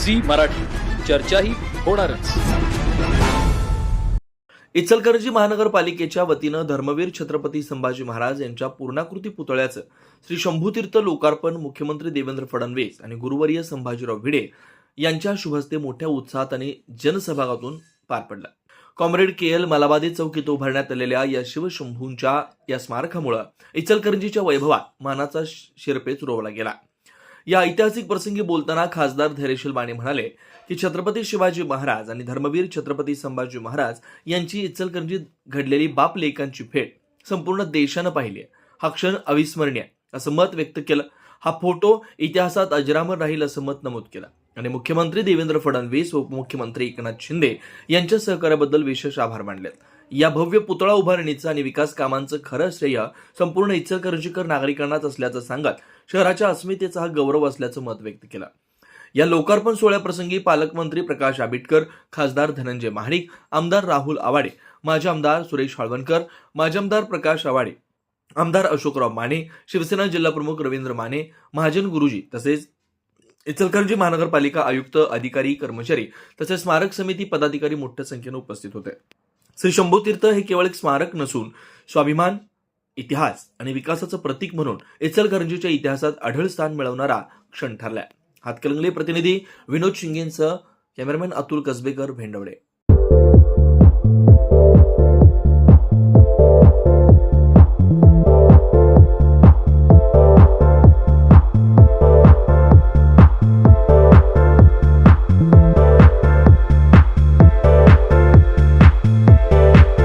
Zee Marathi, चर्चा ही होणारच. इचलकरंजी महानगरपालिकेच्या वतीनं धर्मवीर छत्रपती संभाजी महाराज यांच्या पूर्णाकृती पुतळ्याचं श्री शंभूतीर्थ लोकार्पण मुख्यमंत्री देवेंद्र फडणवीस आणि गुरुवर्य संभाजीराव भिडे यांच्या शुभहस्ते मोठ्या उत्साहात आणि जनसभागातून पार पडला. कॉम्रेड KL मलाबादी चौक इथं उभारण्यात आलेल्या या शिवशंभूंच्या या स्मारकामुळे इचलकरंजीच्या वैभवात मानाचा शिरपेच रोवला गेला. या ऐतिहासिक प्रसंगी बोलताना खासदार धैर्यशील माने म्हणाले की छत्रपती शिवाजी महाराज आणि धर्मवीर छत्रपती संभाजी महाराज यांची इचलकरंजीत घडलेली बाप लेकांची भेट संपूर्ण देशानं पाहिली आहे. हा क्षण अविस्मरणीय असं मत व्यक्त केलं. हा फोटो इतिहासात अजरामर राहील असं मत नमूद केलं आणि मुख्यमंत्री देवेंद्र फडणवीस व उपमुख्यमंत्री एकनाथ शिंदे यांच्या सहकार्याबद्दल विशेष आभार मानले. या भव्य पुतळा उभारणीचं आणि विकास कामांचं खरं श्रेय संपूर्ण इचलकरंजीकर नागरिकांनाच असल्याचं सांगत शहराच्या अस्मितेचा हा गौरव असल्याचं मत व्यक्त केलं. या लोकार्पण सोहळ्याप्रसंगी पालकमंत्री प्रकाश आंबेडकर, खासदार धनंजय महाडिक, आमदार राहुल आवाडे, माजी आमदार सुरेश हाळवणकर, माजी आमदार प्रकाश आवाडे, आमदार अशोकराव माने, शिवसेना जिल्हाप्रमुख रवींद्र माने, महाजन गुरुजी तसेच इचलकरंजी महानगरपालिका आयुक्त, अधिकारी, कर्मचारी तसेच स्मारक समिती पदाधिकारी मोठ्या संख्येने उपस्थित होते. श्री शंभूतीर्थ हे केवळ एक स्मारक नसून स्वाभिमान, इतिहास आणि विकासाचं प्रतीक म्हणून इचलकरंजीच्या इतिहासात अढळ स्थान मिळवणारा क्षण ठरलाय. हातकणंगले प्रतिनिधी विनोद शिंगेंसह कॅमेरामॅन अतुल कसबेकर, भेंडवडे.